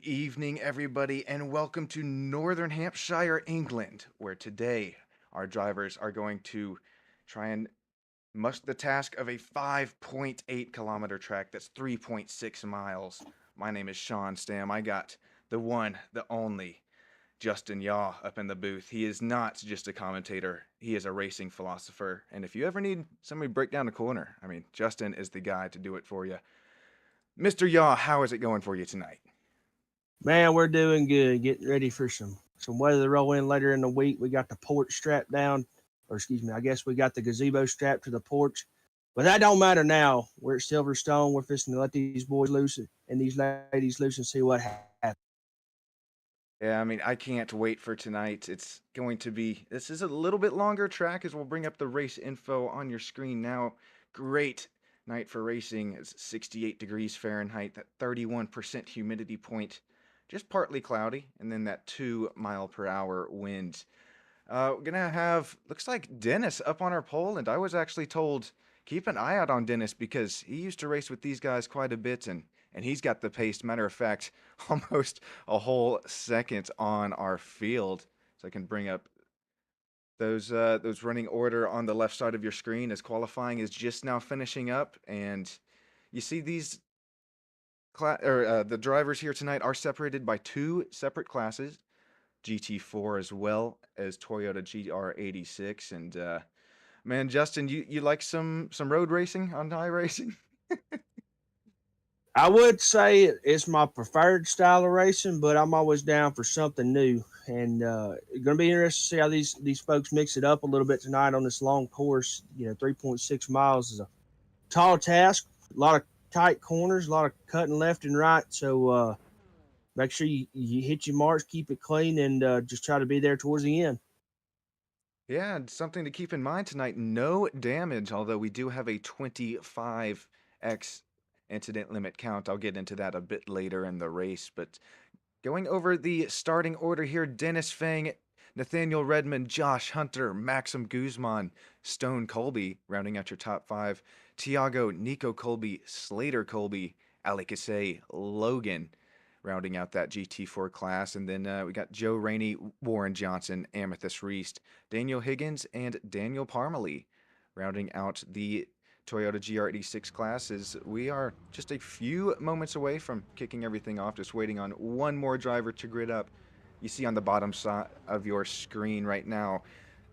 evening, everybody, and welcome to Northern Hampshire, England, where today our drivers are going to try and muster the task of a 5.8 kilometer track that's 3.6 miles. My name is Sean Stam. I got the one, the only Justin Yaw up in the booth. He is not just a commentator, he is a racing philosopher. And if you ever need somebody to break down a corner, Justin is the guy to do it for you. Mr. Yaw, how is it going for you tonight? Man, we're doing good. Getting ready for some weather to roll in later in the week. We got the porch strapped down, or excuse me, I guess we got the gazebo strapped to the porch. But that don't matter now. We're at Silverstone. We're fixing to let these boys loose and these ladies loose and see what happens. Yeah, I can't wait for tonight. It's going to be, this is a little bit longer track as we'll bring up the race info on your screen now. Great night for racing. It's 68 degrees Fahrenheit, that 31% humidity point, just partly cloudy, and then that 2 mile per hour wind. We're gonna have, looks like Dennis up on our pole, and I was actually told keep an eye out on Dennis because he used to race with these guys quite a bit, and he's got the pace. Matter of fact, almost a whole second on our field. So I can bring up those running order on the left side of your screen as qualifying is just now finishing up, and you see these the drivers here tonight are separated by two separate classes. GT4 as well as Toyota GR86. And man, Justin, you like some road racing on iRacing? I would say it's my preferred style of racing, but I'm always down for something new. And it's going to be interesting to see how these folks mix it up a little bit tonight on this long course. 3.6 miles is a tall task, a lot of tight corners, a lot of cutting left and right. So make sure you hit your marks, keep it clean, and just try to be there towards the end. Yeah, and something to keep in mind tonight, no damage, although we do have a 25x incident limit count. I'll get into that a bit later in the race, but going over the starting order here, Dennis Fang, Nathaniel Redmond, Josh Hunter, Maxim Guzman, Stone Colby, rounding out your top five, Tiago, Nico Colby, Slater Colby, Ali Kasey, Logan, rounding out that GT4 class. And then we got Joe Rainey, Warren Johnson, Amethyst Reese, Daniel Higgins, and Daniel Parmalee, rounding out the Toyota GR86 classes. We are just a few moments away from kicking everything off, just waiting on one more driver to grid up. You see on the bottom side of your screen right now.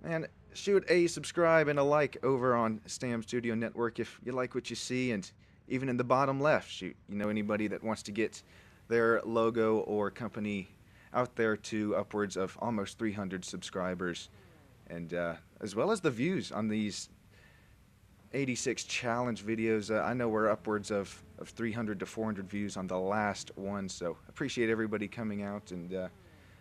And shoot a subscribe and a like over on Stam Studio Network if you like what you see. And even in the bottom left, shoot, anybody that wants to get their logo or company out there to upwards of almost 300 subscribers. And as well as the views on these 86 challenge videos. I know we're upwards of 300 to 400 views on the last one, so appreciate everybody coming out, and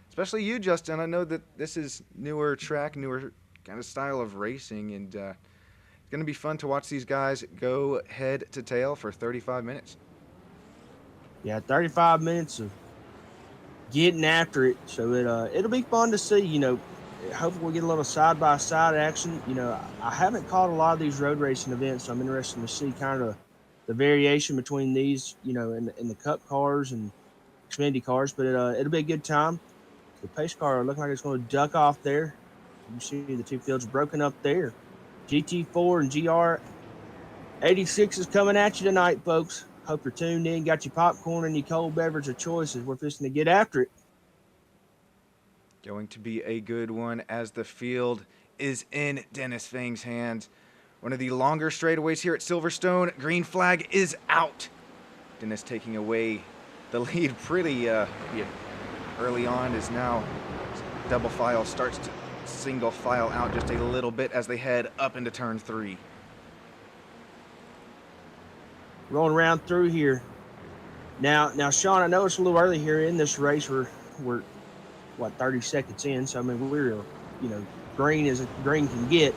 especially you, Justin. I know that this is newer track, newer kind of style of racing, and it's going to be fun to watch these guys go head to tail for 35 minutes. Yeah, 35 minutes of getting after it. So it'll be fun to see. Hopefully we get a little side by side action. I haven't caught a lot of these road racing events, so I'm interested to see kind of the variation between these, in the Cup cars and Xfinity cars. But it'll be a good time. The pace car looking like it's going to duck off there. You see the two fields broken up there. GT4 and GR86 is coming at you tonight, folks. Hope you're tuned in, got your popcorn and your cold beverage of choice as we're fixing to get after it. Going to be a good one as the field is in Dennis Fang's hands. One of the longer straightaways here at Silverstone. Green flag is out. Dennis taking away the lead pretty early on, is now double file starts to single file out just a little bit as they head up into turn 3. Rolling around through here. Now, Sean, I know it's a little early here in this race. We're 30 seconds in, so we're green as green can get.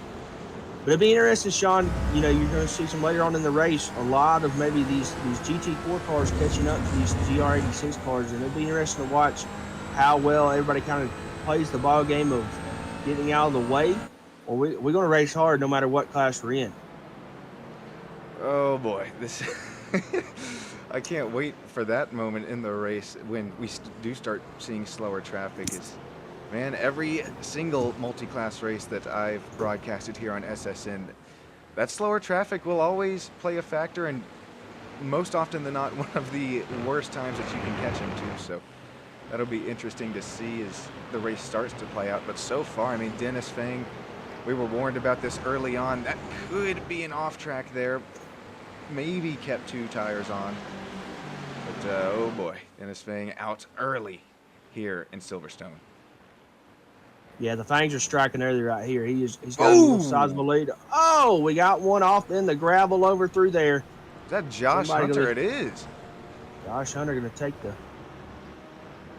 But it'll be interesting, Sean. You're going to see some later on in the race a lot of maybe these GT4 cars catching up to these GR86 cars, and it'll be interesting to watch how well everybody kind of plays the ball game of getting out of the way. Or we're going to race hard no matter what class we're in. Oh boy, this I can't wait for that moment in the race when we do start seeing slower traffic. Is man, every single multi-class race that I've broadcasted here on SSN, that slower traffic will always play a factor, and most often than not, one of the worst times that you can catch him too. So that'll be interesting to see as the race starts to play out. But so far, I mean, Dennis Fang, we were warned about this early on. That could be an off track there. Maybe kept 2 tires on. But oh boy, Dennis Fang out early here in Silverstone. Yeah, the Fangs are striking early right here. He's got a little Oh, sizable lead. Oh, we got one off in the gravel over through there. is that Josh Somebody gonna Hunter? be, It is. Josh Hunter gonna take the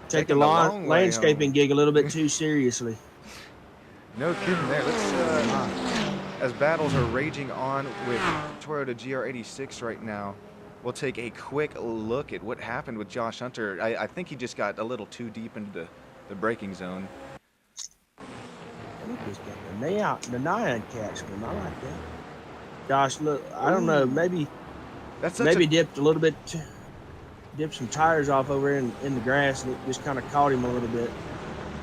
Taking the long way landscaping home. gig a little bit too seriously. No kidding there. Let's Oh my. as battles are raging on with Toyota GR86 right now, we'll take a quick look at what happened with Josh Hunter. I think he just got a little too deep into the braking zone. He just got the nine catch him. I like that. Josh, look, I don't know, Ooh, that's such a maybe dipped a little bit, dipped some tires off over in the grass, and it just kind of caught him a little bit.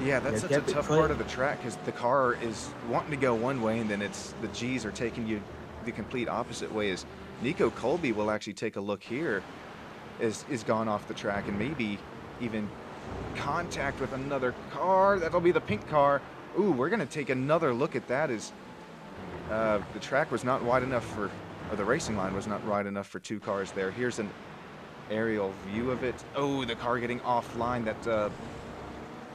yeah, that's Yeah, such a kept it tough clean. part of the track because the car is wanting to go one way and then it's the G's are taking you the complete opposite way. As Nico Colby will actually take a look here, is gone off the track and maybe even contact with another car. That'll be the pink car. Ooh, we're gonna take another look at that as the track was not wide enough for, or the racing line was not wide enough for 2 cars there. Here's an aerial view of it. Oh, the car getting offline, that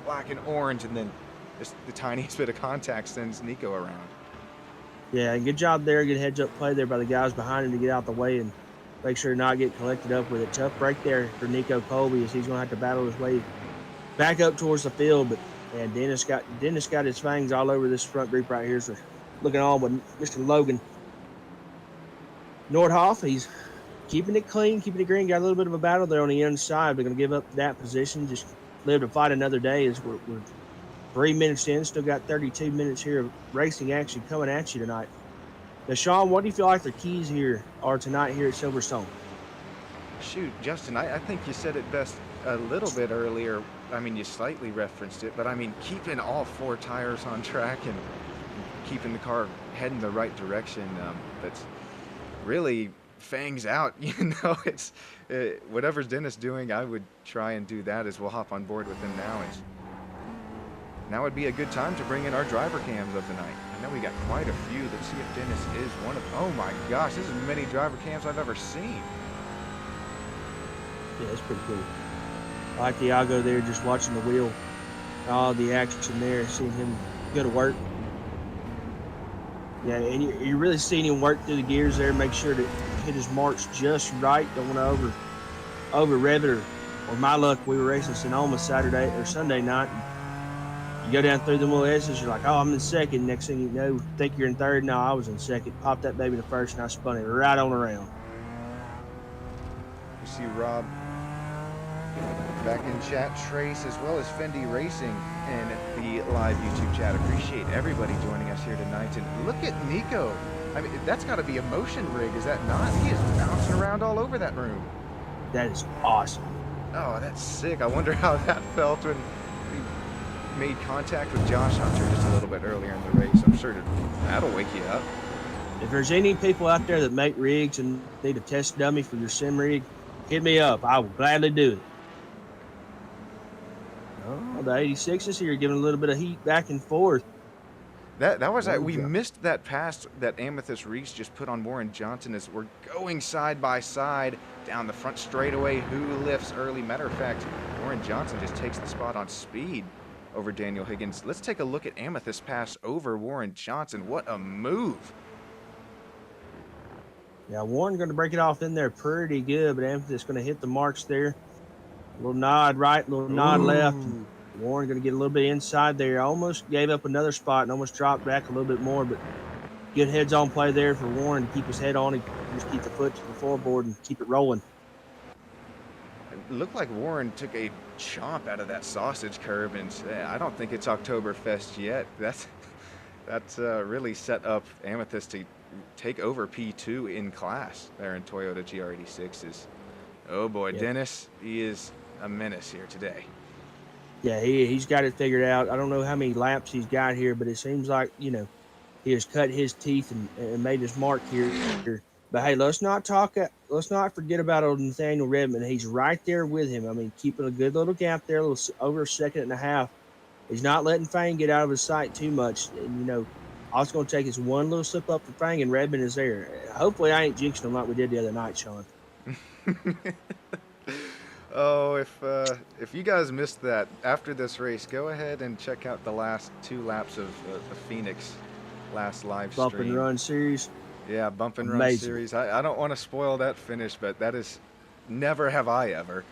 black and orange, and then just the tiniest bit of contact sends Nico around. Yeah, good job there. Good heads up play there by the guys behind him to get out the way and make sure to not get collected up with it. Tough break there for Nico Colby as he's going to have to battle his way back up towards the field. But man, Dennis got his fangs all over this front group right here. So looking on with Mr. Logan Nordhoff. He's keeping it clean, keeping it green. Got a little bit of a battle there on the inside. They're going to give up that position. Just live to fight another day as we're 3 minutes in. Still got 32 minutes here of racing action coming at you tonight. Now, Sean, what do you feel like the keys here are tonight here at Silverstone? Shoot, Justin, I think you said it best a little bit earlier. I mean, you slightly referenced it, but I mean, keeping all 4 tires on track and keeping the car heading the right direction. But really, Fang's out. You know, it's whatever's Dennis doing, I would try and do that as we'll hop on board with him now. And now would be a good time to bring in our driver cams of the night. I know we got quite a few. Let's see if Dennis is one of them. Oh my gosh, this is as many driver cams I've ever seen. Yeah, it's pretty cool. I like Iago there just watching the wheel, all the action there, seeing him go to work. Yeah, and you're really seeing him work through the gears there, make sure to hit his marks just right. Don't want to over rev it, or my luck, we were racing Sonoma Saturday or Sunday night. And you go down through them little S's, you're like, oh, I'm in second. Next thing you know, think you're in third. No, I was in second. Popped that baby to first, and I spun it right on around. You see Rob back in chat, Trace, as well as Fendi Racing in the live YouTube chat. Appreciate everybody joining us here tonight. And look at Nico. I mean, that's got to be a motion rig, is that not? He is bouncing around all over that room. That is awesome. Oh, that's sick. I wonder how that felt when he made contact with Josh Hunter just a little bit earlier in the race. I'm sure that'll wake you up. If there's any people out there that make rigs and need a test dummy for your sim rig, hit me up. I will gladly do it. Oh, the 86s here giving a little bit of heat back and forth. That was we missed that pass that Amethyst Reese just put on Warren Johnson as we're going side by side down the front straightaway. Who lifts early? Matter of fact, Warren Johnson just takes the spot on speed over Daniel Higgins. Let's take a look at Amethyst pass over Warren Johnson. What a move. Yeah, Warren going to break it off in there pretty good, but Amethyst going to hit the marks there. A little nod right, a little nod left. And Warren going to get a little bit inside there. Almost gave up another spot and almost dropped back a little bit more, but good heads-on play there for Warren to keep his head on. He just keep the foot to the floorboard and keep it rolling. It looked like Warren took a chomp out of that sausage curve, and I don't think it's Oktoberfest yet. That's really set up Amethyst to take over P2 in class there in Toyota GR86s. Oh boy, Yep. Dennis, he is a menace here today. Yeah, he's got it figured out. I don't know how many laps he's got here, but it seems like, he has cut his teeth and made his mark here. But hey, let's not forget about old Nathaniel Redmond. He's right there with him. I mean, keeping a good little gap there, over a second and a half. He's not letting Fang get out of his sight too much. And all it's going to take is one little slip up for Fang, and Redmond is there. Hopefully, I ain't jinxing him like we did the other night, Sean. Oh, if you guys missed that after this race, go ahead and check out the last 2 laps of the Phoenix last live Bump and stream. run series. Yeah, bump and run Amazing. series. I don't want to spoil that finish, but that is never have I ever.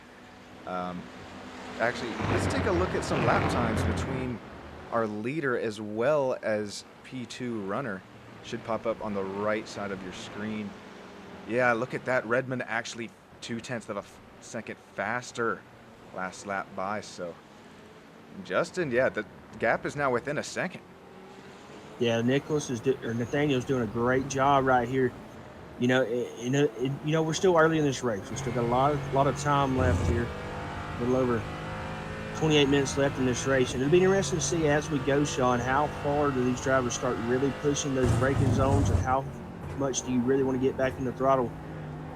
Actually, let's take a look at some lap times between our leader as well as P2 runner. Should pop up on the right side of your screen. Yeah, look at that. Redmond actually 0.2 of a second faster last lap by. So, Justin, yeah, the gap is now within a second. Yeah, Nathaniel's doing a great job right here. We're still early in this race. We still got a lot of time left here. A little over 28 minutes left in this race, and it'll be interesting to see as we go, Sean, how far do these drivers start really pushing those braking zones, and how much do you really want to get back in the throttle?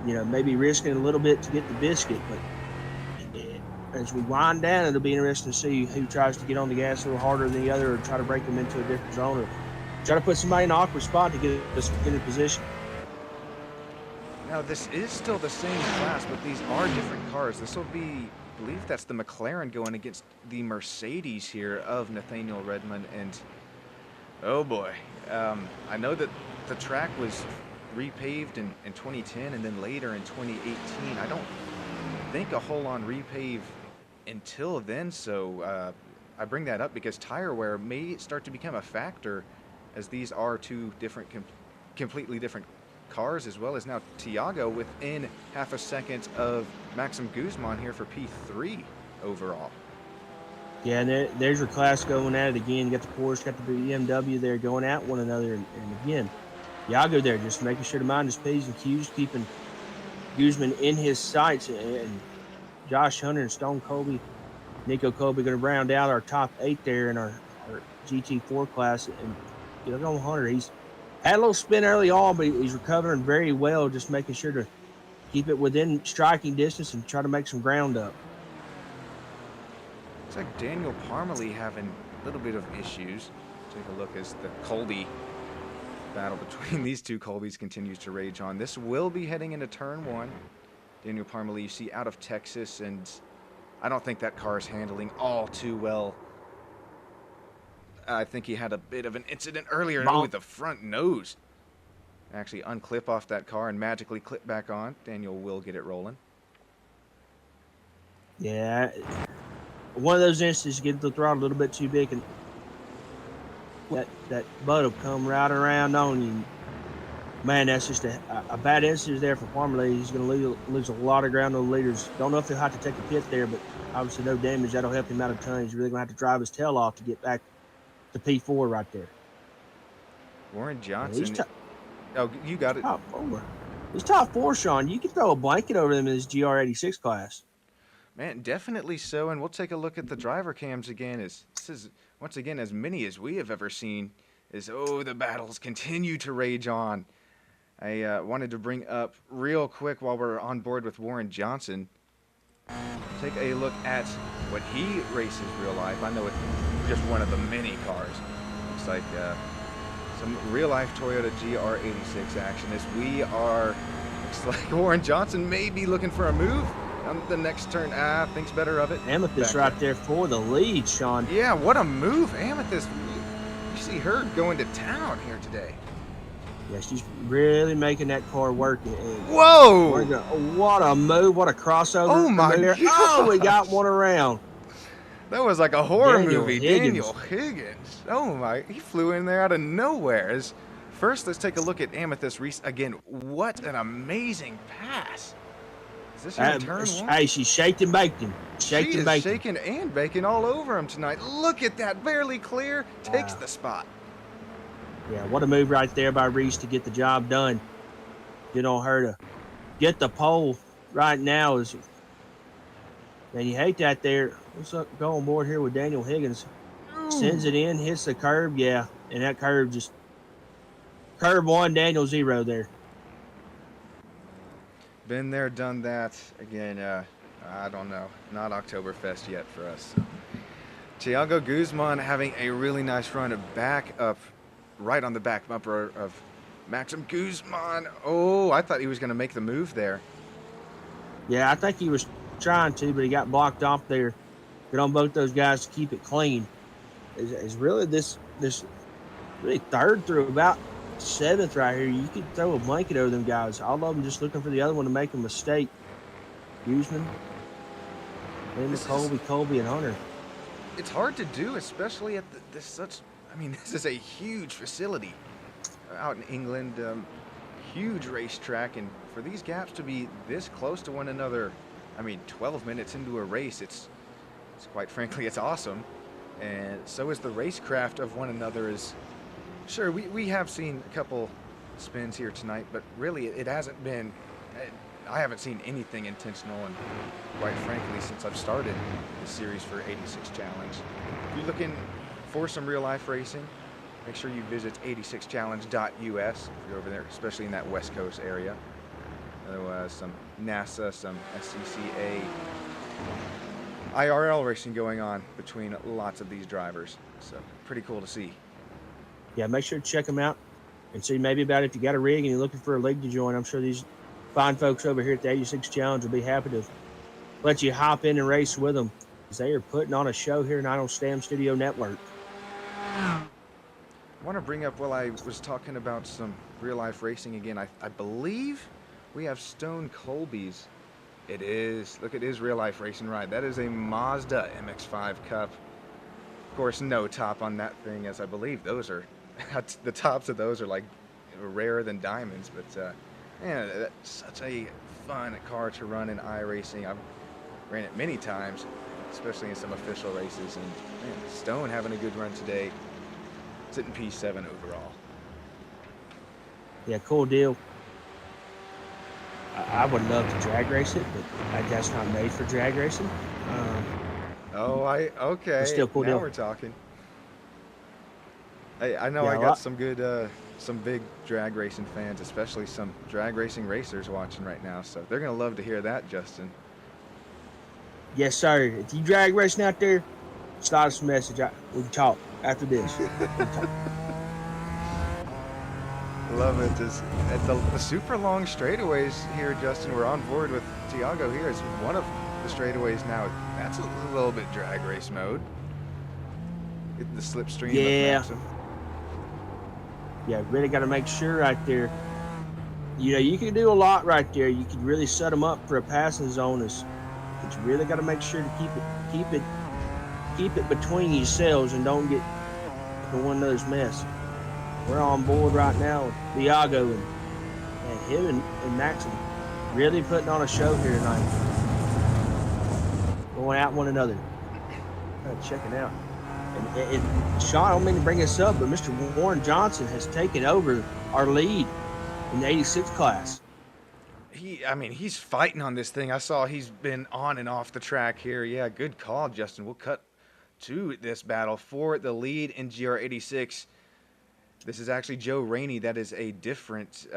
Maybe risking a little bit to get the biscuit, but as we wind down, it'll be interesting to see who tries to get on the gas a little harder than the other, or try to break them into a different zone, or try to put somebody in an awkward spot to get us in a position. Now, this is still the same class, but these are different cars. This will be, I believe that's the McLaren going against the Mercedes here of Nathaniel Redmond. And, oh boy, I know that the track was repaved in 2010 and then later in 2018. I don't think a whole-on repave until then, so I bring that up because tire wear may start to become a factor, as these are 2 different, completely different cars, as well as now Thiago within half a second of Maxim Guzman here for P3 overall. Yeah, and there's your class going at it again. You got the Porsche, got the BMW there going at one another, and again, Thiago there just making sure to mind his P's and Q's, keeping Guzman in his sights, and Josh Hunter and Stone Colby, Nico Colby going to round out our top 8 there in our GT4 class. And Hunter, he's had a little spin early on, but he's recovering very well, just making sure to keep it within striking distance and try to make some ground up. Looks like Daniel Parmalee having a little bit of issues. Take a look as the Colby battle between these 2 Colbys continues to rage on. This will be heading into turn 1. Daniel Parmalee, you see, out of Texas, and I don't think that car is handling all too well. I think he had a bit of an incident earlier with the front nose. Actually unclip off that car and magically clip back on. Daniel will get it rolling. Yeah, one of those instances, get the throttle a little bit too big, and that butt will come right around on you. Man, that's just a bad instance there for Parmalee. He's going to lose a lot of ground on the leaders. Don't know if he'll have to take a pit there, but obviously no damage. That'll help him out a ton. He's really going to have to drive his tail off to get back to P4 right there. Warren Johnson. Oh, you got it. Top 4. He's top 4, Sean. You can throw a blanket over them in his GR86 class. Man, definitely so. And we'll take a look at the driver cams again. This is, once again, as many as we have ever seen. The battles continue to rage on. I wanted to bring up real quick while we're on board with Warren Johnson. Take a look at what he races real life. I know it's just one of the many cars. Looks like some real life Toyota GR86 action as looks like Warren Johnson may be looking for a move on the next turn. Thinks better of it. Amethyst right there for the lead, Sean. Yeah, what a move. Amethyst, you see her going to town here today. Yeah, she's really making that car work. Whoa! What a move. What a crossover. Oh, my God. Oh, we got one around. That was like a horror movie. Higgins. Daniel Higgins. Oh, my. He flew in there out of nowhere. First, let's take a look at Amethyst Reese. Again, what an amazing pass. Is this your turn 1? Hey, she shaked and baked him. Shaking and baking all over him tonight. Look at that. Barely clear. Takes the spot. Yeah, what a move right there by Reese to get the job done. Good on her to get the pole right now is, man, you hate that there. Let's go on board here with Daniel Higgins. Sends Ooh. it in, hits the curb, yeah, and that curb just curb one, Daniel zero there. Been there, done that. Again, I don't know. Not Oktoberfest yet for us. So. Thiago Guzman having a really nice run back up, right on the back bumper of Maxim Guzman. Oh, I thought he was going to make the move there. Yeah, I think he was trying to, but he got blocked off there. Good on both those guys to keep it clean. Is really this really third through about seventh right here. You could throw a blanket over them guys. All of them just looking for the other one to make a mistake. Guzman, then This is Colby, and Hunter. it's hard to do, especially at this such. I mean, this is a huge facility out in England, huge racetrack, and for these gaps to be this close to one another, I mean, 12 minutes into a race, it's quite frankly, it's awesome, and so is the racecraft of one another. Is sure we have seen a couple spins here tonight, but really it hasn't been. I haven't seen anything intentional, and quite frankly, since I've started the series for 86 Challenge. If you're looking for some real life racing, make sure you visit 86challenge.us if you're over there, especially in that West Coast area. Otherwise, some NASA, some SCCA, IRL racing going on between lots of these drivers. So pretty cool to see. Yeah, make sure to check them out and see maybe about if you got a rig and you're looking for a league to join. I'm sure these fine folks over here at the 86 Challenge will be happy to let you hop in and race with them, because they are putting on a show here tonight on Stam Studio Network. I want to bring up while I was talking about some real life racing again. I believe we have Stone Colby's. It is. Look at his real life racing ride. That is a Mazda MX-5 Cup. Of course, no top on that thing, as I believe those are the tops of those are like rarer than diamonds. But man, that's such a fun car to run in iRacing. I've ran it many times, especially in some official races. And man, Stone having a good run today. Sitting P7 overall. Yeah, cool deal. I would love to drag race it, but that's not made for drag racing. Oh, But okay. still, cool Now deal. we're talking. I know Yeah, I a got lot. some good, some big drag racing fans, especially some drag racing racers watching right now. So they're gonna love to hear that, Justin. Yes, sir. If you drag racing out there, slide us a message. We can talk after this. We can talk. Love it. Just at the super long straightaways here, Justin. We're on board with Tiago here. It's one of the straightaways now. That's a little bit drag race mode. Get the slipstream of Yeah, Maxim. yeah. Really got to make sure right there. You know, you can do a lot right there. You can really set them up for a passing zone, but you really got to make sure to keep it between yourselves and don't get in one another's mess. We're on board right now with Diago and him and Maxim really putting on a show here tonight. Going at one another. Checking out. And Sean, I don't mean to bring this up, but Mr. Warren Johnson has taken over our lead in the 86 class. I mean, he's fighting on this thing. I saw he's been on and off the track here. Yeah, good call, Justin. We'll cut to this battle for the lead in GR86. This is actually Joe Rainey. That is a different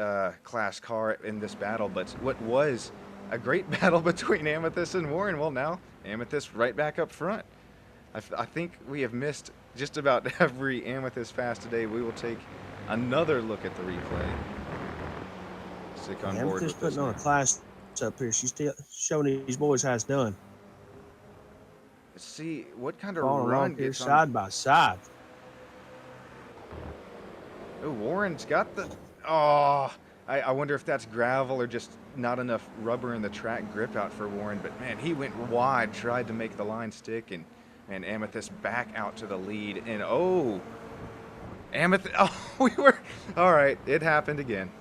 class car in this battle, but what was a great battle between Amethyst and Warren, well, now Amethyst right back up front. I think we have missed just about every Amethyst fast today. We will take another look at the replay. Stick on board Amethyst with this putting on a class up here. She's still showing these boys how it's done. Let's see what kind of Following along run here gets on. side by side. Oh, Warren's got the. Oh, I wonder if that's gravel or just not enough rubber in the track grip out for Warren. But man, he went wide, tried to make the line stick, and Amethyst back out to the lead. And oh, Amethyst. Oh, we were. All right, it happened again.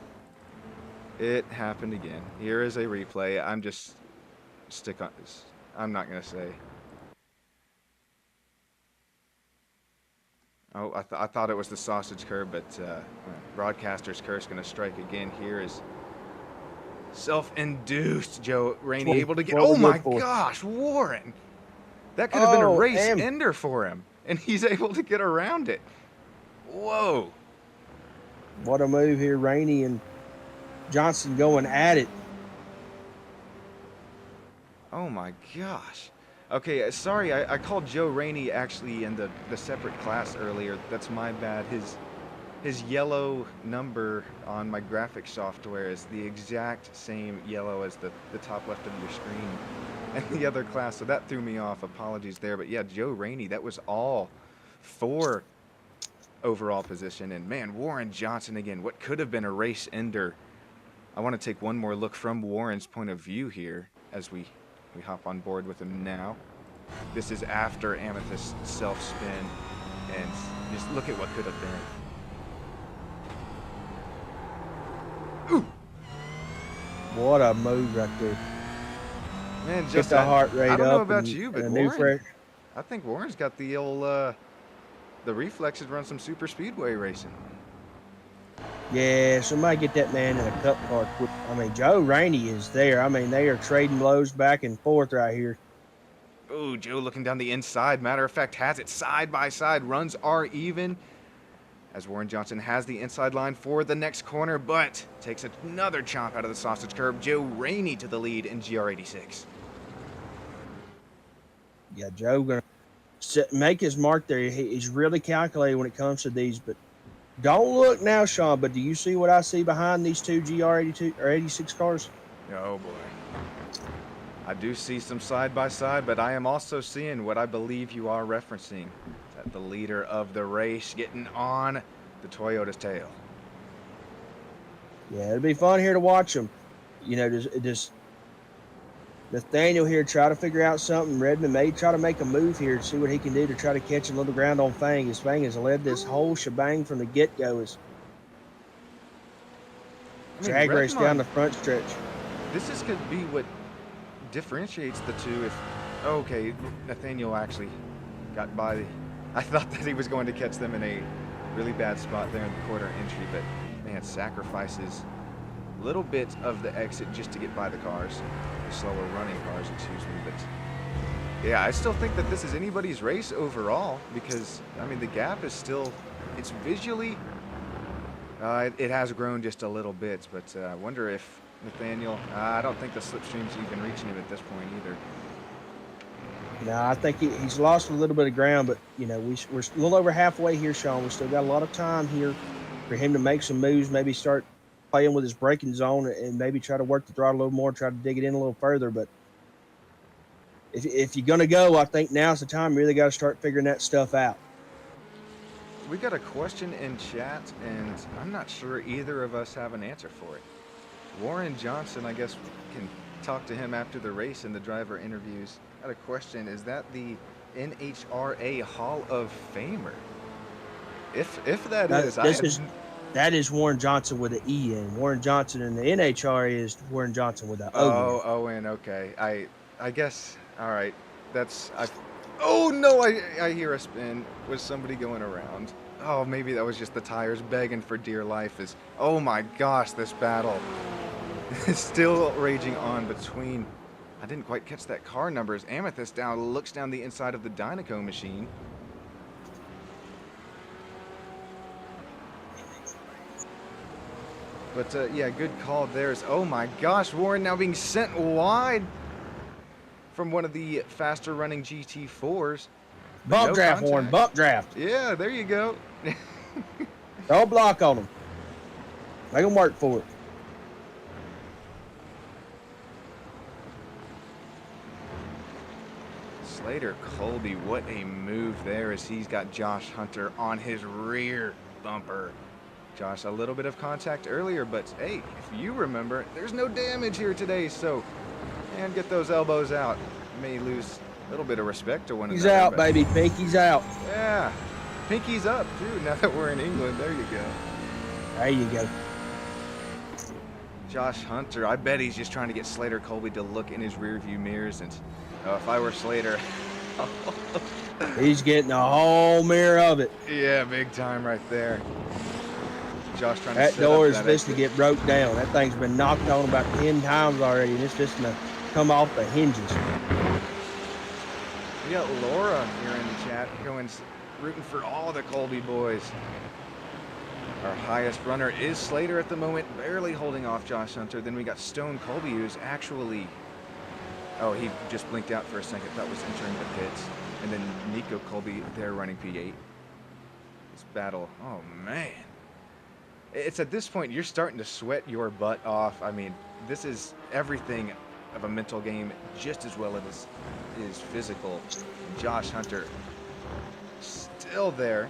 It happened again. Here is a replay. I'm just stick on this. I'm not gonna say. Oh, I thought it was the sausage curve, but broadcaster's curse going to strike again here as Self-induced Joe That's Rainey able to get. what Oh we're my good for. gosh, Warren! That could have been a Oh, race and ender for him, and he's able to get around it. Whoa! what a move here, Rainey and Johnson going at it. Oh my gosh. Okay, sorry, I called Joe Rainey actually in the separate class earlier. That's my bad. His yellow number on my graphics software is the exact same yellow as the top left of your screen and the other class, so that threw me off. Apologies there. But yeah, Joe Rainey, that was all for overall position. And man, Warren Johnson again, what could have been a race ender. I want to take one more look from Warren's point of view here as we hop on board with him now. This is after Amethyst's self-spin, and just look at what could have been. Ooh! What a move right there. Man, Get just the heart rate I don't know up about and, you, and but a new Warren, fresh. I think Warren's got the old the reflexes to run some super speedway racing. Yeah, somebody get that man in a cup car quick. I mean, Joe Rainey is there. I mean, they are trading blows back and forth right here. Ooh, Joe looking down the inside. Matter of fact, has it side by side. Runs are even. As Warren Johnson has the inside line for the next corner, but takes another chomp out of the sausage curb. Joe Rainey to the lead in GR86. Yeah, Joe gonna make his mark there. He's really calculated when it comes to these. But don't look now, Sean. But do you see what I see behind these two GR82 or 86 cars? Oh boy. I do see some side by side, but I am also seeing what I believe you are referencing. That the leader of the race getting on the Toyota's tail. Yeah, it'll be fun here to watch them. You know, does Nathaniel here try to figure out something? Redmond may try to make a move here to see what he can do to try to catch a little ground on Fang. As Fang has led this whole shebang from the get-go. As drag race down the front stretch. This is going to be what differentiates the two. If okay, Nathaniel actually got by. I thought that he was going to catch them in a really bad spot there in the quarter entry, but man, sacrifices a little bit of the exit just to get by the cars, the slower running cars, excuse me. But yeah, I still think that this is anybody's race overall because I mean the gap is still, it's visually, it has grown just a little bit, but I wonder if Nathaniel, I don't think the slipstream's even reaching him at this point either. No, I think he's lost a little bit of ground, but you know we're a little over halfway here, Sean. We still got a lot of time here for him to make some moves, maybe start playing with his braking zone, and maybe try to work the throttle a little more, try to dig it in a little further. But if you're gonna go, I think now's the time. You really got to start figuring that stuff out. We got a question in chat, and I'm not sure either of us have an answer for it. Warren Johnson, I guess we can talk to him after the race and the driver interviews. Got a question, is that the NHRA Hall of Famer? If That is Warren Johnson with an E in. Warren Johnson in the NHRA is Warren Johnson with an O. Oh, Owen, okay. I guess, all right. Oh no, I hear a spin. Was somebody going around? Oh, maybe that was just the tires begging for dear life. Oh my gosh, this battle is still raging on between. I didn't quite catch that car number as Amethyst looks down the inside of the Dynaco machine. But yeah, good call there. Oh my gosh, Warren now being sent wide from one of the faster running GT4s. Bump draft, Warren, bump draft. Yeah, there you go. Don't block on them. Make them work for it. Slater Colby, what a move there as he's got Josh Hunter on his rear bumper. Josh, a little bit of contact earlier, but hey, if you remember, there's no damage here today, so, and get those elbows out. May lose a little bit of respect to one another. He's out, baby. Pinky's out. Yeah. Pinky's up, too, now that we're in England. There you go. There you go. Josh Hunter, I bet he's just trying to get Slater Colby to look in his rearview mirrors, and if I were Slater... He's getting a whole mirror of it. Yeah, big time right there. Josh trying to That set up door is that fixing to exit. get broke down. That thing's been knocked on about 10 times already, and it's fixing to come off the hinges. We got Laura here in the chat rooting for all the Colby boys. Our highest runner is Slater at the moment, barely holding off Josh Hunter. Then we got Stone Colby, who's actually... Oh, he just blinked out for a second. That was entering the pits. And then Nico Colby, they're running P8. This battle, oh man. It's at this point, you're starting to sweat your butt off. I mean, this is everything of a mental game just as well as it is physical. Josh Hunter still there.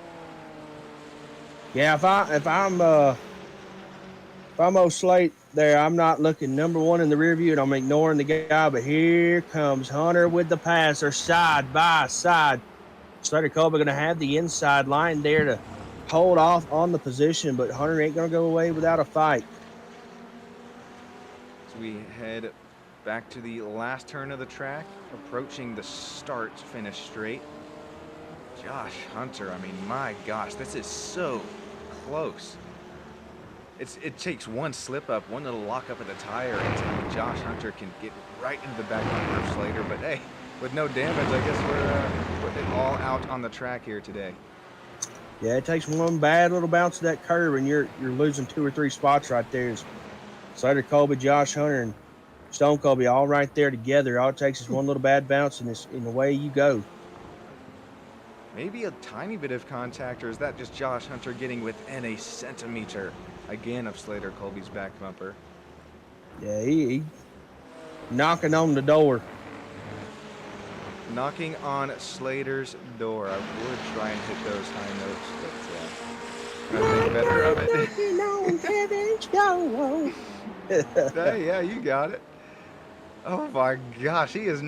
Yeah, if I'm Slate there, I'm not looking number one in the rear view, and I'm ignoring the guy. But here comes Hunter with the pass. They're side by side. Slater Colby going to have the inside line there to hold off on the position, but Hunter ain't going to go away without a fight. As we head back to the last turn of the track, approaching the start-finish straight. Josh Hunter, I mean, my gosh, this is so close. It takes one slip up, one little lock up of the tire, and Josh Hunter can get right into the back bumper of Slater. But hey, with no damage, I guess we're putting it all out on the track here today. Yeah, it takes one bad little bounce of that curve, and you're losing 2 or 3 spots right there. It's Slater Colby, Josh Hunter, and Stone Colby all right there together. All it takes is one little bad bounce, and away you go. Maybe a tiny bit of contact, or is that just Josh Hunter getting within a centimeter again of Slater Colby's back bumper? Yeah, he knocking on the door. Knocking on Slater's door. I would try and hit those high notes, but I think better of it. Knocking on heaven's door. Hey, yeah, you got it. Oh my gosh, he is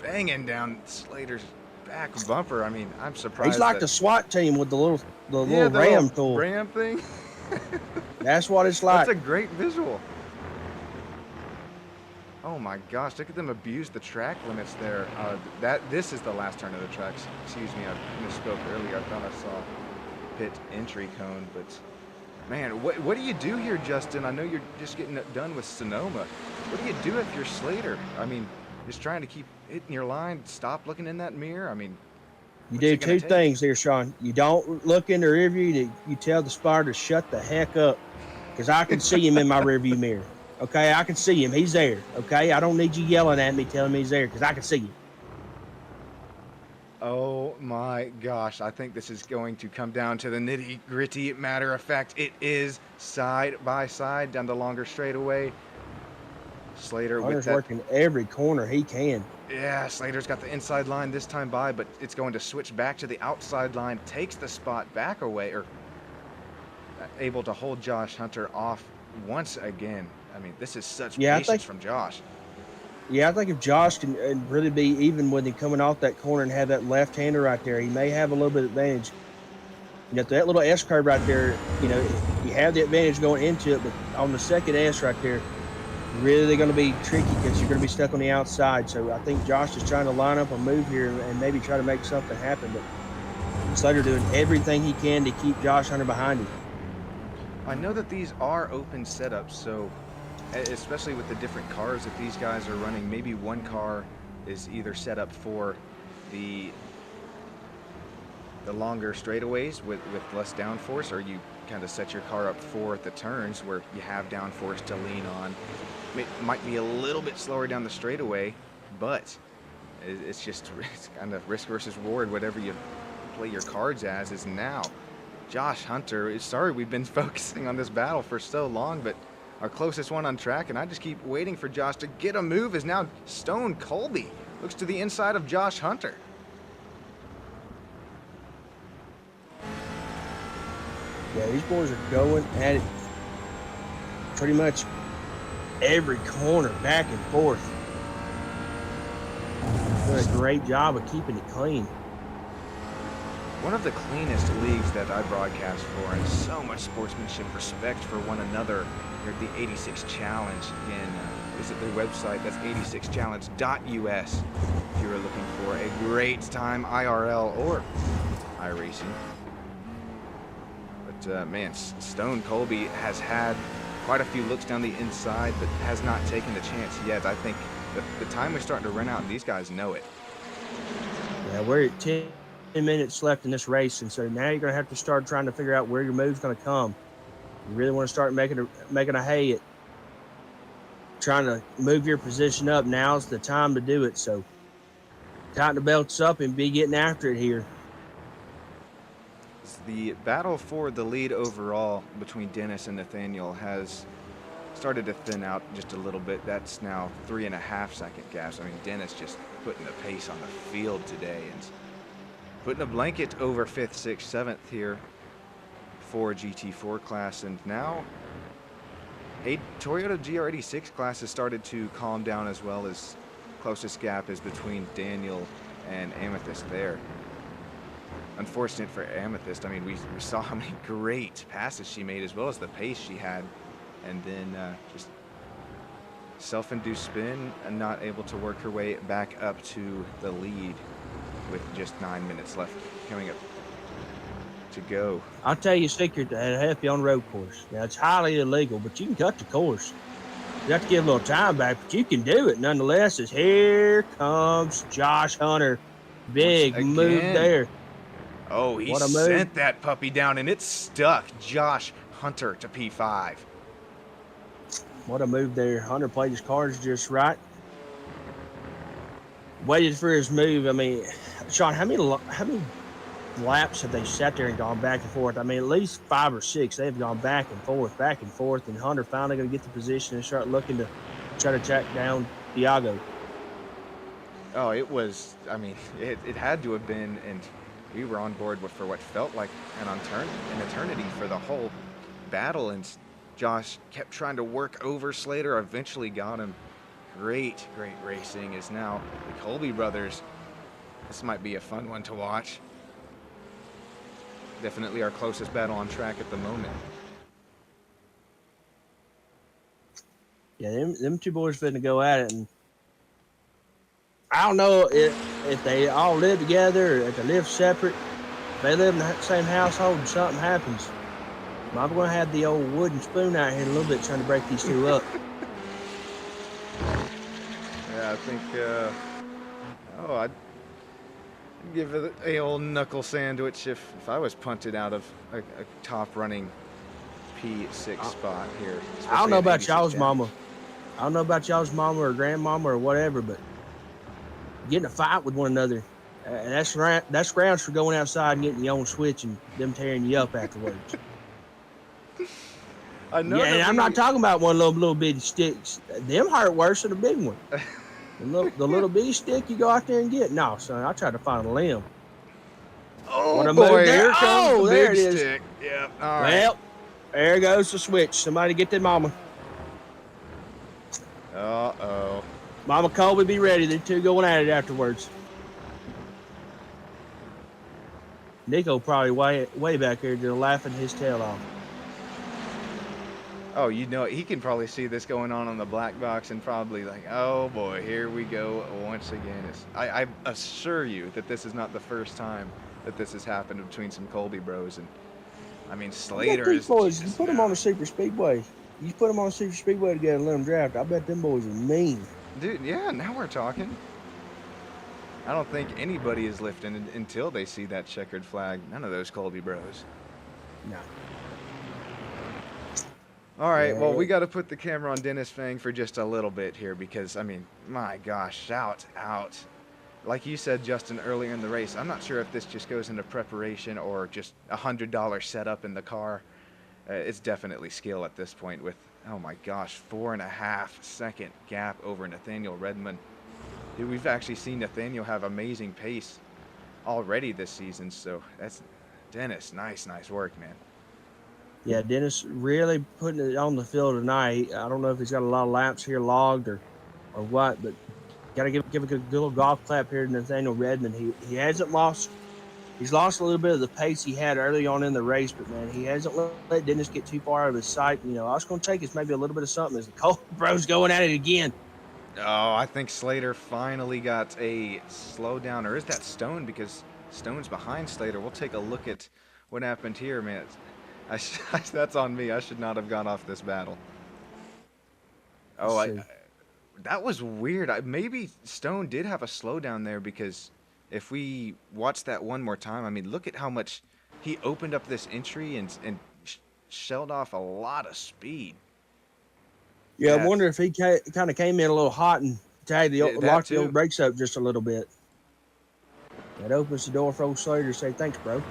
banging down Slater's back bumper. I mean, I'm surprised. He's like the SWAT team with the little yeah, ram tool. Ram thing. That's what it's like. That's a great visual. Oh my gosh, look at them abuse the track limits there. This is the last turn of the track. Excuse me, I misspoke earlier. I thought I saw pit entry cone, but man, what do you do here, Justin? I know you're just getting done with Sonoma. What do you do if you're Slater? I mean, just trying to keep hitting your line, stop looking in that mirror? I mean, you do 2 things there, Sean. You don't look in the rear view. You tell the spotter to shut the heck up, because I can see him in my rear view mirror. Okay, I can see him. He's there. Okay, I don't need you yelling at me telling me he's there, because I can see him. Oh my gosh, I think this is going to come down to the nitty-gritty. Matter of fact, it is side by side down the longer straightaway. Slater Hunter's working every corner he can. Yeah, Slater's got the inside line this time by, but it's going to switch back to the outside line, takes the spot back away, or able to hold Josh Hunter off once again. I mean, this is such patience from Josh. Yeah, I think if Josh can really be even with him coming off that corner and have that left-hander right there, he may have a little bit of advantage. You know, that little S curve right there, you know, you have the advantage going into it, but on the second S right there, really going to be tricky because you're going to be stuck on the outside. So I think Josh is trying to line up a move here and maybe try to make something happen. But Slater doing everything he can to keep Josh Hunter behind him. I know that these are open setups, so especially with the different cars that these guys are running, maybe one car is either set up for the longer straightaways with less downforce, or you kind of set your car up for the turns where you have downforce to lean on. It might be a little bit slower down the straightaway, but it's kind of risk versus reward. Whatever you play your cards as is now. Josh Hunter, sorry we've been focusing on this battle for so long, but our closest one on track, and I just keep waiting for Josh to get a move, is now Stone Colby. Looks to the inside of Josh Hunter. Yeah, these boys are going at it pretty much every corner, back and forth. Doing a great job of keeping it clean. One of the cleanest leagues that I broadcast for, and so much sportsmanship, respect for one another here at the 86 Challenge. Again, visit their website, that's 86challenge.us, if you are looking for a great time IRL or iRacing. man, Stone Colby has had quite a few looks down the inside, but has not taken the chance yet. I think the time is starting to run out, and these guys know it. Yeah, we're at 10 minutes left in this race, and so now you're going to have to start trying to figure out where your move's going to come. You really want to start making a hay at trying to move your position up. Now's the time to do it. So tighten the belts up and be getting after it here. The battle for the lead overall between Dennis and Nathaniel has started to thin out just a little bit. That's now 3.5 second gaps. I mean, Dennis just putting the pace on the field today and putting a blanket over 5th, 6th, 7th here for GT4 class. And now a Toyota GR86 class has started to calm down as well. As closest gap is between Daniel and Amethyst there. Unfortunate for Amethyst. I mean, we saw how many great passes she made as well as the pace she had. And then just self-induced spin and not able to work her way back up to the lead with just 9 minutes left coming up to go. I'll tell you a secret that'll help you on the road course. Now, it's highly illegal, but you can cut the course. You have to give a little time back, but you can do it nonetheless. As here comes Josh Hunter. Big move there. Oh, he sent that puppy down, and it stuck. Josh Hunter to P5. What a move there. Hunter played his cards just right. Waited for his move. I mean, Sean, how many laps have they sat there and gone back and forth? I mean, at least 5 or 6. They've gone back and forth, and Hunter finally going to get the position and start looking to try to track down Diago. Oh, it was, I mean, it had to have been, and we were on board for what felt like an eternity for the whole battle, and Josh kept trying to work over Slater, eventually got him. Great racing is now the Colby brothers. This might be a fun one to watch. Definitely our closest battle on track at the moment. Yeah, them two boys finna go at it, and I don't know if they all live together or if they live separate. If they live in the same household and something happens, I'm going to have the old wooden spoon out here in a little bit trying to break these two up. Yeah, I think, I'd give it a old knuckle sandwich if I was punted out of a top running P6 spot here. I don't know about y'all's mama. I don't know about y'all's mama or grandmama or whatever, but getting a fight with one another, that's grounds for going outside and getting your own switch and them tearing you up afterwards. I know. Yeah, and I'm not talking about one little bitty sticks. Them hurt worse than a big one. The little bitty stick you go out there and get. No, son, I tried to find a limb. Oh boy, here comes the big stick. Yeah. All right. Well, there goes the switch. Somebody get that mama. Uh-oh. Mama Colby, be ready. The two going at it afterwards. Nico probably way back there just laughing his tail off. Oh, you know, he can probably see this going on the black box and probably like, oh boy, here we go once again. I assure you that this is not the first time that this has happened between some Colby bros. And I mean, Slater is boys, you put them on a super speedway. You put them on a super speedway together and let them draft. I bet them boys are mean. Dude, yeah, now we're talking. I don't think anybody is lifting until they see that checkered flag. None of those Colby bros. No. All right, well, we got to put the camera on Dennis Fang for just a little bit here because, I mean, my gosh, shout out. Like you said, Justin, earlier in the race, I'm not sure if this just goes into preparation or just $100 setup in the car. It's definitely skill at this point with, oh my gosh, 4.5 second gap over Nathaniel Redmond. Dude, we've actually seen Nathaniel have amazing pace already this season, so that's Dennis. Nice work, man. Yeah, Dennis really putting it on the field tonight. I don't know if he's got a lot of laps here logged or what, but got to give a good little golf clap here to Nathaniel Redmond. He hasn't lost. He's lost a little bit of the pace he had early on in the race, but man, he hasn't let Dennis get too far out of his sight. You know, all it's going to take is maybe a little bit of something as the Cole bro's going at it again. Oh, I think Slater finally got a slowdown, or is that Stone? Because Stone's behind Slater. We'll take a look at what happened here, man. That's on me. I should not have gone off this battle. Let's Oh, see. that was weird. Maybe Stone did have a slowdown there because if we watch that one more time, I mean, look at how much he opened up this entry and shelled off a lot of speed. Yeah, I That's wonder if he kind of came in a little hot and that locked the old too. brakes up just a little bit. That opens the door for old Slater to say, thanks, bro.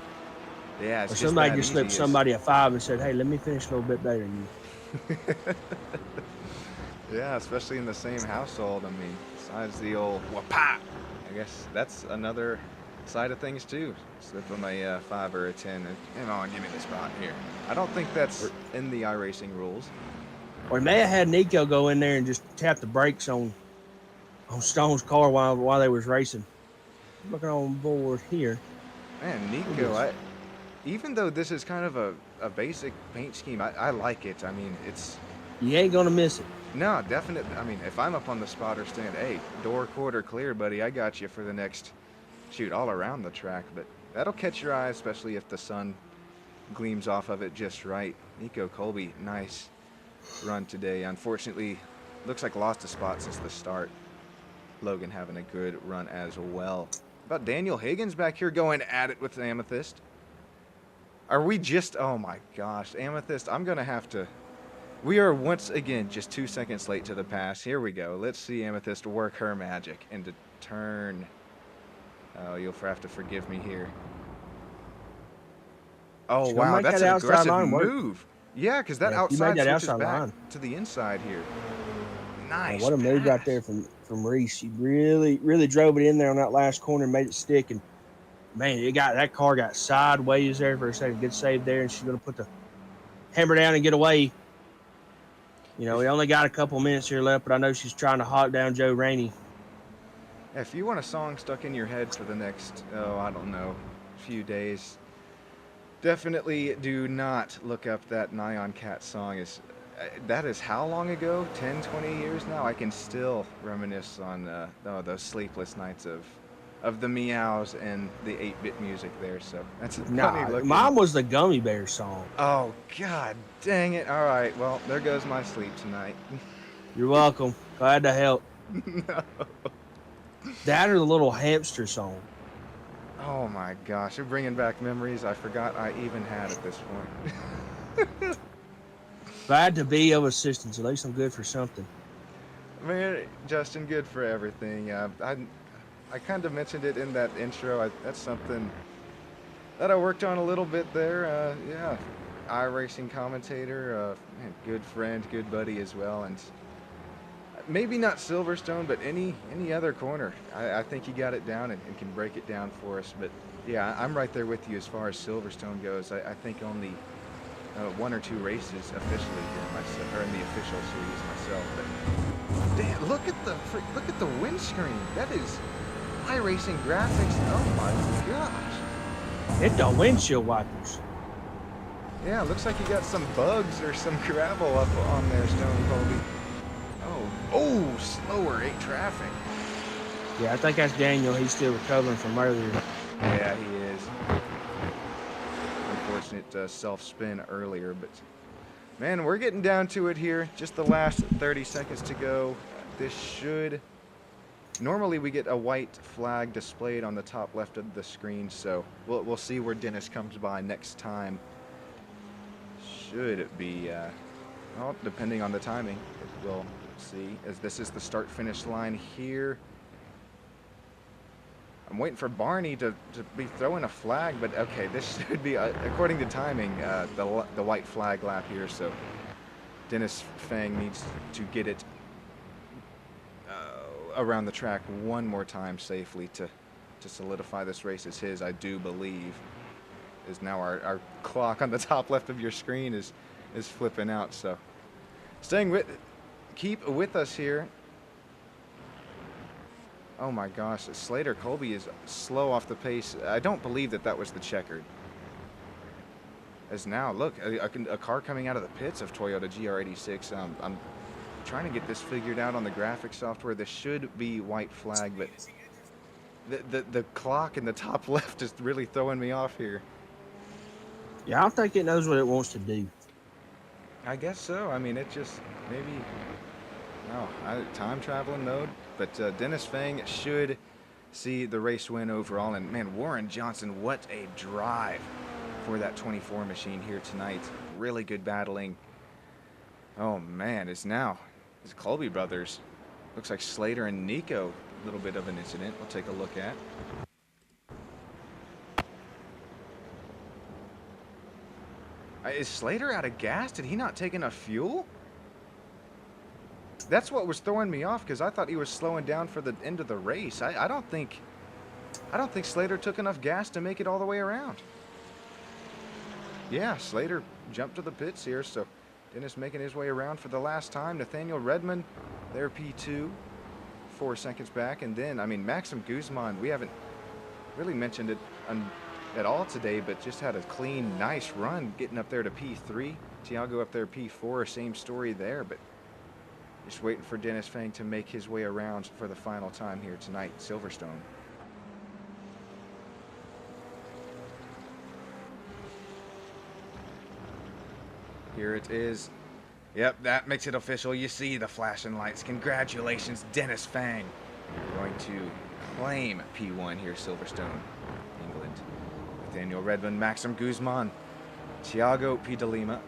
Yeah, Or it's just somebody that just slipped easy. Is somebody a 5 and said, hey, let me finish a little bit better than you. Yeah, especially in the same household. I mean, besides the old wapa, I guess that's another side of things too. Slip them a 5 or a 10 and come on, give me the spot here. I don't think that's Or, in the iRacing rules. or he may have had Nico go in there and just tap the brakes on Stone's car while they was racing. Looking on board here. Man, Look at Nico, this. even though this is kind of a basic paint scheme, I like it. I mean, it's You ain't gonna miss it. no, definite. I mean, if I'm up on the spotter stand, hey, door quarter clear, buddy. I got you for the next shoot all around the track. But that'll catch your eye, especially if the sun gleams off of it just right. Nico Colby, nice run today. Unfortunately, looks like lost a spot since the start. Logan having a good run as well. About Daniel Higgins back here going at it with Amethyst. Are we just, oh my gosh, Amethyst, I'm going to have to, we are once again just 2 seconds late to the pass. Here we go. Let's see Amethyst work her magic into turn. Oh, you'll have to forgive me here. Oh, She's gonna wow, make that's that an outside aggressive line work. move. Yeah, because that Yeah, she made outside that switches outside back line. to the inside here. Man, Nice what a move right pass. there from Reese. She really drove it in there on that last corner and made it stick. And man, that car got sideways there for a second. Good save there, and she's gonna put the hammer down and get away. You know, we If only got a couple minutes here left, but I know she's trying to hawk down Joe Rainey. if you want a song stuck in your head for the next, oh, I don't know, few days, definitely do not look up that Nyan Cat song. That is how long ago? 10, 20 years now? I can still reminisce on those sleepless nights of the meows and the 8-bit music there. So that's a funny Nah, looking. mine was the Gummy Bear song. Oh, god dang it. All right, well, there goes my sleep tonight. You're welcome. Glad to help. No. That or the little hamster song. Oh my gosh, you're bringing back memories I forgot I even had at this point. Glad to be of assistance. At least I'm good for something. Man, Justin, good for everything. I kind of mentioned it in that intro. That's something that I worked on a little bit there. Yeah, iRacing commentator, man, good friend, good buddy as well, and maybe not Silverstone, but any other corner. I think he got it down and can break it down for us. But yeah, I'm right there with you as far as Silverstone goes. I think only 1 or 2 races officially here myself, or in the official series myself. But damn, look at the windscreen. That is iRacing graphics. Oh my gosh. Hit the windshield wipers. Yeah, looks like you got some bugs or some gravel up on there, Stone Colby. Oh, slower 8 traffic. Yeah, I think that's Daniel. He's still recovering from earlier. Yeah, he is. Unfortunate self-spin earlier, but man, we're getting down to it here. Just the last 30 seconds to go. This should... Normally we get a white flag displayed on the top left of the screen, so we'll see where Dennis comes by next time. Should it be, well, depending on the timing, we'll see, as this is the start-finish line here. I'm waiting for Barney to be throwing a flag, but okay, this should be, according to timing, the white flag lap here, so Dennis Fang needs to get it around the track one more time safely to solidify this race as his, I do believe. Is now our clock on the top left of your screen is flipping out, so keep with us here. Oh my gosh, Slater Colby is slow off the pace. I don't believe that was the checkered. As now, look, a car coming out of the pits of Toyota GR86. I'm trying to get this figured out on the graphics software. This should be white flag, but the clock in the top left is really throwing me off here. Yeah, I don't think it knows what it wants to do. I guess so. I mean, it just maybe no time traveling mode. But Dennis Fang should see the race win overall. And man, Warren Johnson, what a drive for that 24 machine here tonight. Really good battling. Oh man, it's Colby brothers. Looks like Slater and Nico. A little bit of an incident. We'll take a look at. Is Slater out of gas? Did he not take enough fuel? That's what was throwing me off because I thought he was slowing down for the end of the race. I don't think Slater took enough gas to make it all the way around. Yeah, Slater jumped to the pits here, so Dennis making his way around for the last time. Nathaniel Redmond, their P2, 4 seconds back. And then, I mean, Maxim Guzman, we haven't really mentioned it at all today, but just had a clean, nice run getting up there to P3. Tiago up there P4, same story there, but just waiting for Dennis Fang to make his way around for the final time here tonight, Silverstone. Here it is. Yep, that makes it official. You see the flashing lights. Congratulations, Dennis Fang. Going to claim P1 here, Silverstone, England. Nathaniel Redmond, Maxim Guzman, Thiago P. De Lima,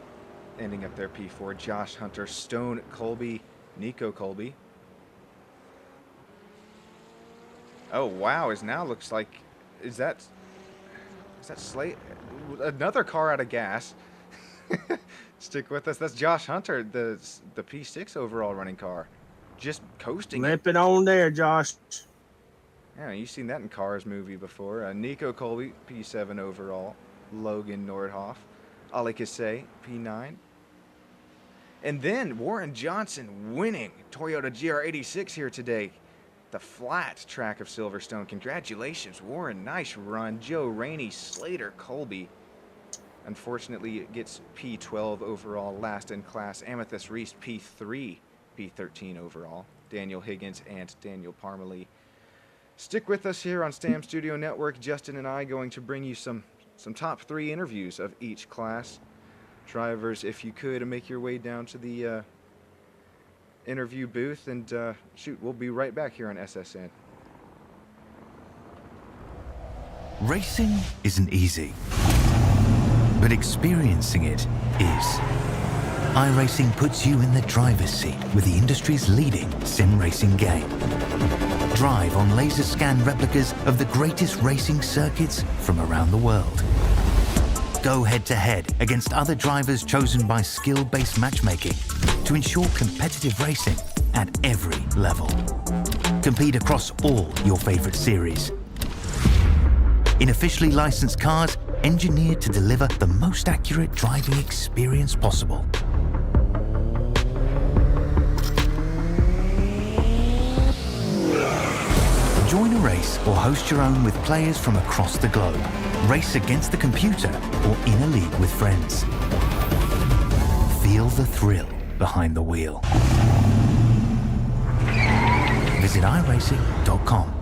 ending up there P4. Josh Hunter, Stone Colby, Nico Colby. Oh wow, looks like is that Slate? Another car out of gas. Stick with us. That's Josh Hunter, the P6 overall running car, just coasting it. Limping on there, Josh. Yeah, you've seen that in Cars movie before. Nico Colby, P7 overall. Logan Nordhoff, Ali Kassé, P9. And then Warren Johnson winning Toyota GR86 here today. The flat track of Silverstone. Congratulations, Warren. Nice run. Joe Rainey, Slater, Colby. Unfortunately, it gets P12 overall, last in class. Amethyst Reese, P3, P13 overall. Daniel Higgins and Daniel Parmalee. Stick with us here on Stam Studio Network. Justin and I going to bring you some top 3 interviews of each class. Drivers, if you could, make your way down to the interview booth. And shoot, we'll be right back here on SSN. Racing isn't easy, but experiencing it is. iRacing puts you in the driver's seat with the industry's leading sim racing game. Drive on laser scan replicas of the greatest racing circuits from around the world. Go head to head against other drivers chosen by skill-based matchmaking to ensure competitive racing at every level. Compete across all your favorite series. In officially licensed cars, engineered to deliver the most accurate driving experience possible. Join a race or host your own with players from across the globe. Race against the computer or in a league with friends. Feel the thrill behind the wheel. Visit iRacing.com.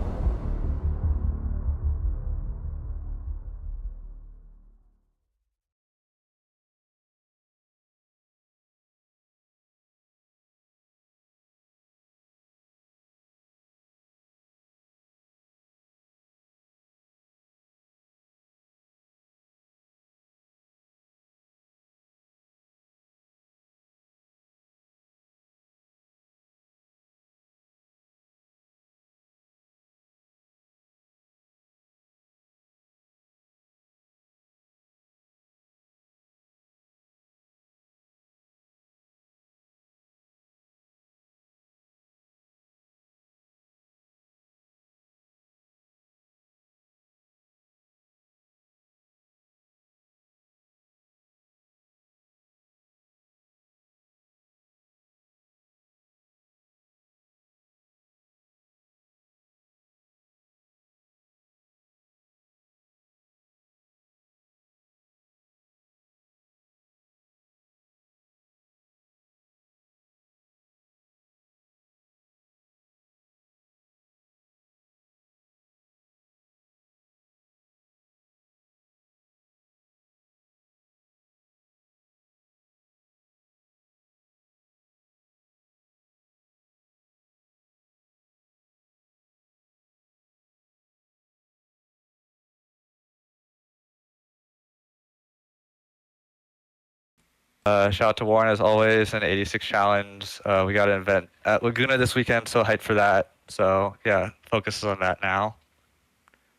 Shout out to Warren as always and 86 Challenge. We got an event at Laguna this weekend, so hyped for that. So yeah, focus on that now.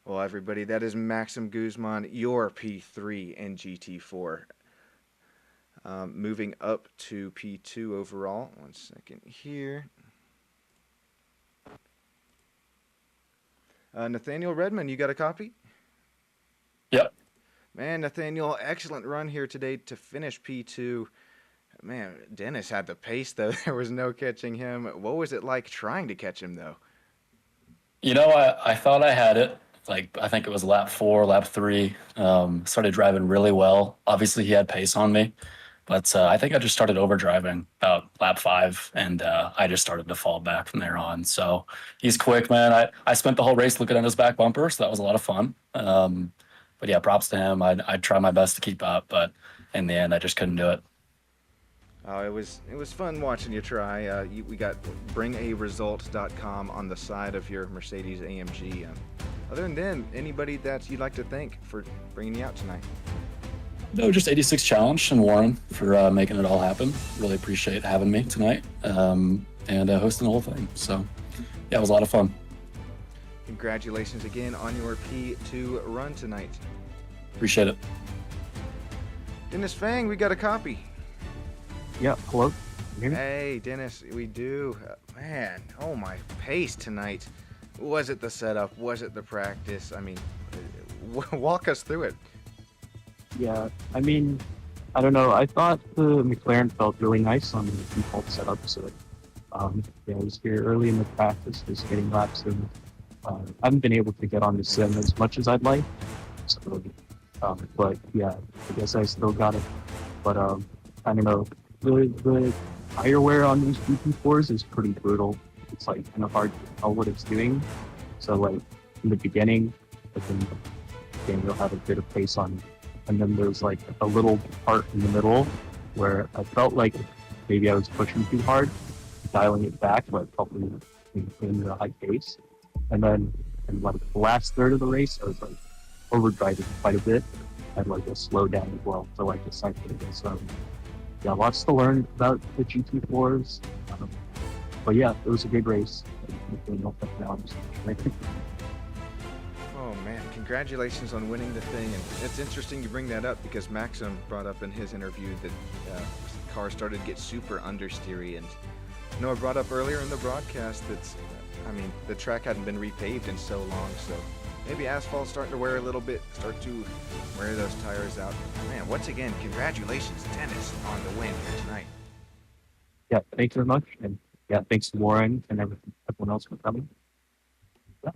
Well, everybody, that is Maxim Guzman, your P3 in GT4. Moving up to P2 overall. 1 second here. Nathaniel Redmond, you got a copy? Yep. Man, Nathaniel, excellent run here today to finish P2. Man, Dennis had the pace, though. There was no catching him. What was it like trying to catch him, though? You know, I thought I had it. Like, I think it was lap 4, lap 3. Started driving really well. Obviously, he had pace on me. But I think I just started overdriving about lap 5, and I just started to fall back from there on. So he's quick, man. I spent the whole race looking at his back bumper, so that was a lot of fun. But yeah, props to him. I'd try my best to keep up, but in the end, I just couldn't do it. Oh, it was fun watching you try. We got bringaresult.com on the side of your Mercedes AMG. Other than them, anybody that you'd like to thank for bringing you out tonight? No, just 86 Challenge and Warren for making it all happen. Really appreciate having me tonight and hosting the whole thing. So yeah, it was a lot of fun. Congratulations again on your P2 run tonight. Appreciate it. Dennis Fang, we got a copy. Yeah, hello? Can you hear me? Hey, Dennis, we do. Man, oh my pace tonight. Was it the setup? Was it the practice? I mean, walk us through it. Yeah, I mean, I don't know. I thought the McLaren felt really nice on the default setup. So, yeah, I was here early in the practice, just getting laps, and I haven't been able to get on the sim as much as I'd like. So, but yeah, I guess I still got it. But I don't know. The tire wear on these GT4s is pretty brutal. It's like kind of hard to tell what it's doing. So like in the beginning, but then you'll have a bit of pace on, and then there's like a little part in the middle where I felt like maybe I was pushing too hard, dialing it back, but probably in the high pace. And then in like the last third of the race, I was like overdriving quite a bit. I'd like to slow down as well to like decipher it. So yeah, lots to learn about the GT4s. But yeah, it was a good race. Oh man, congratulations on winning the thing. And it's interesting you bring that up because Maxim brought up in his interview that the car started to get super understeery. And Noah brought up earlier in the broadcast that, I mean, the track hadn't been repaved in so long. So maybe asphalt's starting to wear a little bit, start to wear those tires out. Man, once again, congratulations, Dennis, on the win here tonight. Yeah, thanks very much. And yeah, thanks to Warren and everyone else for coming. Yeah.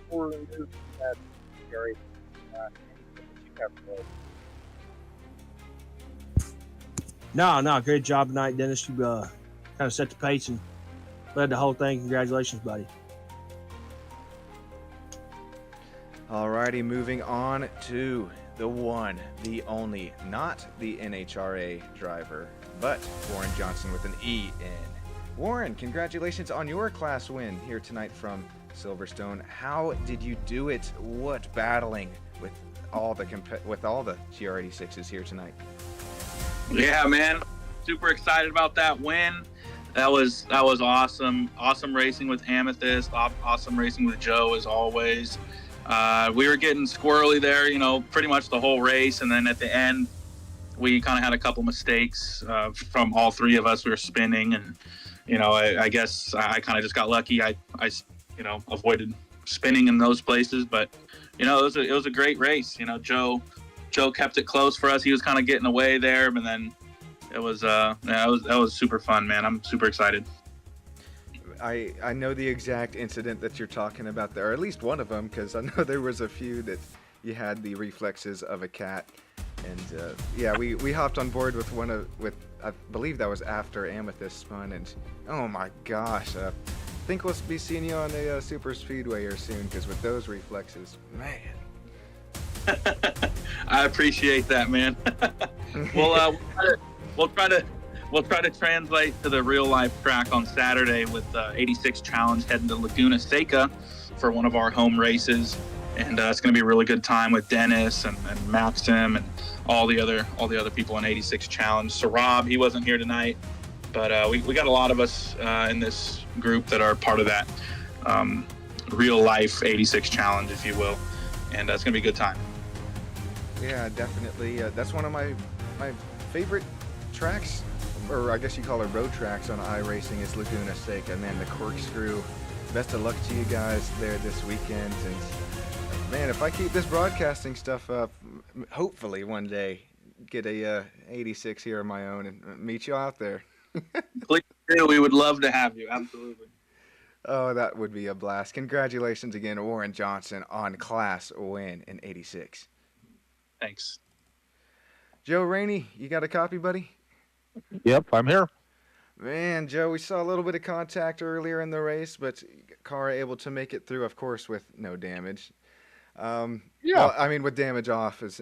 For that, Gary, No, great job tonight, Dennis. You kind of set the pace and led the whole thing. Congratulations, buddy. Alrighty, moving on to the one, the only, not the NHRA driver, but Warren Johnson with an E in. Warren, congratulations on your class win here tonight from Silverstone. How did you do it? What battling with all the GR86s here tonight? Yeah, man, super excited about that win. That was awesome. Awesome racing with Amethyst. Awesome racing with Joe as always. We were getting squirrely there, pretty much the whole race, and then at the end, we kind of had a couple mistakes from all three of us. We were spinning, and I guess I kind of just got lucky. I avoided spinning in those places, but it was a great race. Joe kept it close for us. He was kind of getting away there, but then it was that was super fun, man. I'm super excited. I know the exact incident that you're talking about there, or at least one of them, because I know there was a few that you had the reflexes of a cat. And yeah, we hopped on board with I believe that was after Amethyst spun, and oh my gosh, I think we'll be seeing you on a super speedway here soon, because with those reflexes, man. I appreciate that, man. We'll try to translate to the real life track on Saturday with 86 Challenge heading to Laguna Seca for one of our home races. and it's going to be a really good time with Dennis and Maxim and all the other people in 86 Challenge. So Rob, he wasn't here tonight, but we got a lot of us in this group that are part of that real life 86 Challenge, if you will, and it's going to be a good time. Yeah, definitely. That's one of my favorite tracks, or I guess you call it road tracks on iRacing, is Laguna Seca. Man, the corkscrew. Best of luck to you guys there this weekend. And man, if I keep this broadcasting stuff up, hopefully one day get a 86 here of my own and meet you out there. Please do. We would love to have you. Absolutely. Oh, that would be a blast. Congratulations again, Warren Johnson, on class win in 86. Thanks. Joe Rainey, you got a copy, buddy? Yep, I'm here. Man, Joe, we saw a little bit of contact earlier in the race, but car able to make it through, of course, with no damage. Yeah. Well, I mean, with damage off is,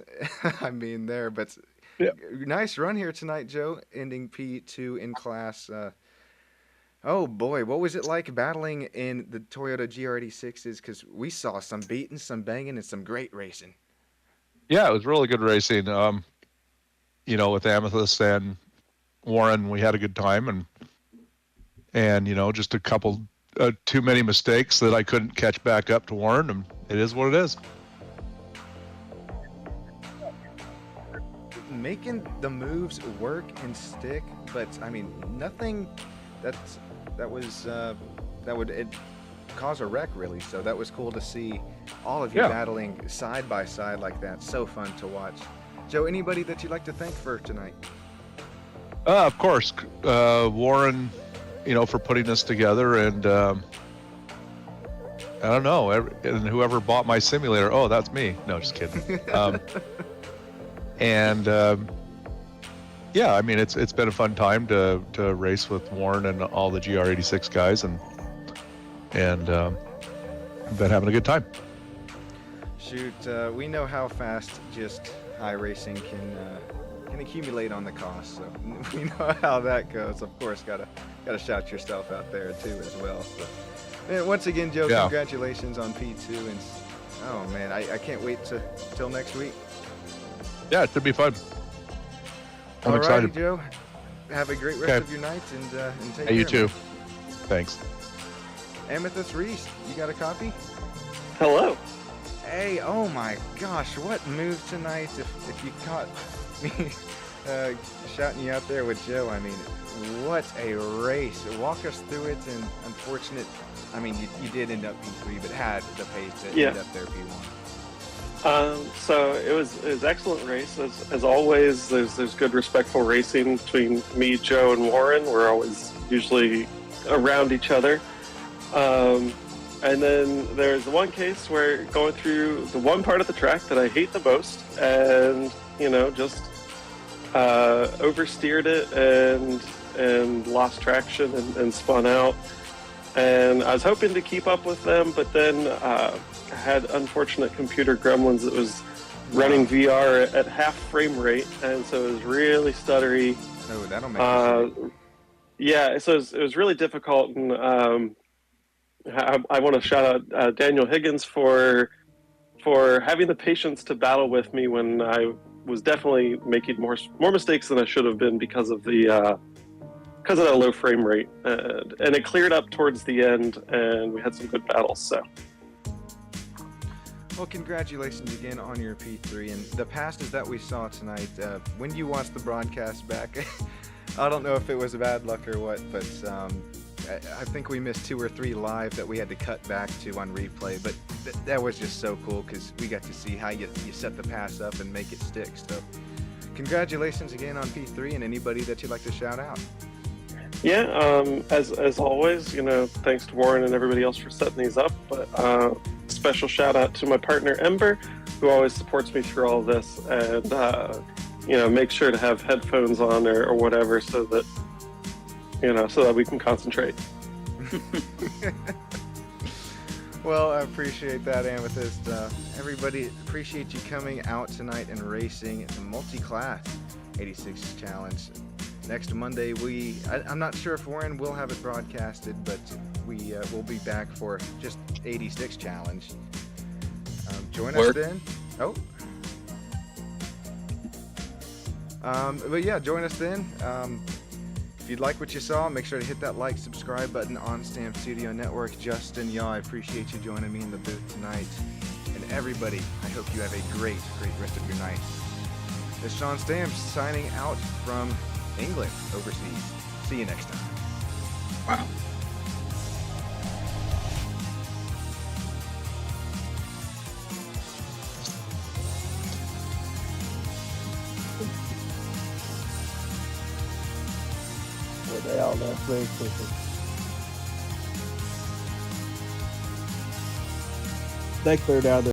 I mean, there, but Yeah. Nice run here tonight, Joe, ending P2 in class. Oh boy, what was it like battling in the Toyota GR86s? Because we saw some beating, some banging, and some great racing. Yeah, it was really good racing. You know, with Amethyst and Warren, we had a good time, and you know, just a couple too many mistakes that I couldn't catch back up to Warren, and it is what it is. Making the moves work and stick, but I mean, nothing that would cause a wreck, really. So that was cool to see all of you battling side by side like that. So fun to watch. Joe, anybody that you'd like to thank for tonight? Of course, Warren, you know, for putting this together, and I don't know, and whoever bought my simulator. Oh, that's me. No, just kidding. Yeah, I mean, it's been a fun time to race with Warren and all the GR86 guys, and been having a good time. Shoot, we know how fast just iRacing can accumulate on the cost, so we know how that goes. Of course, gotta shout yourself out there too as well. So, man, once again, Joe, congratulations on P2, and oh man, I can't wait till next week. Yeah, it should be fun. I'm Alrighty, excited. Joe. Have a great rest of your night, and take care. Hey, you too. Man. Thanks. Amethyst Reese, you got a copy? Hello. Hey, oh my gosh, what move tonight? If you caught me shouting you out there with Joe, I mean, what a race. Walk us through it, and unfortunate, I mean, you did end up P3, but had the pace to end up there P1. So it was excellent race. As always, there's good respectful racing between me, Joe, and Warren. We're always usually around each other. And then there's the one case where going through the one part of the track that I hate the most, and you know, just oversteered it and lost traction and spun out. And I was hoping to keep up with them, but then had unfortunate computer gremlins that was running VR at half frame rate, and so it was really stuttery. Oh, that'll make it. Yeah, so it was really difficult, and I want to shout out Daniel Higgins for having the patience to battle with me when I was definitely making more mistakes than I should have been because of that low frame rate, and it cleared up towards the end, and we had some good battles. So. Well, congratulations again on your P3, and the passes that we saw tonight. When you watched the broadcast back, I don't know if it was bad luck or what, but I think we missed 2 or 3 live that we had to cut back to on replay. But that was just so cool because we got to see how you set the pass up and make it stick. So, congratulations again on P3, and anybody that you'd like to shout out. Yeah, as always, you know, thanks to Warren and everybody else for setting these up. But special shout out to my partner Ember, who always supports me through all of this, and you know, make sure to have headphones on or whatever so that we can concentrate. Well, I appreciate that, Amethyst. Everybody, appreciate you coming out tonight and racing the multi-class 86 challenge. Next Monday, I'm not sure if Warren will have it broadcasted, but we will be back for just 86 challenge. join us Work. then. Oh. But yeah, join us then. If you'd like what you saw, make sure to hit that like, subscribe button on Stamp Studio Network. Justin, y'all, I appreciate you joining me in the booth tonight. And everybody, I hope you have a great rest of your night. This is Sean Stamps signing out from England, overseas. See you next time. Wow. Well, they all left very quickly. They cleared out their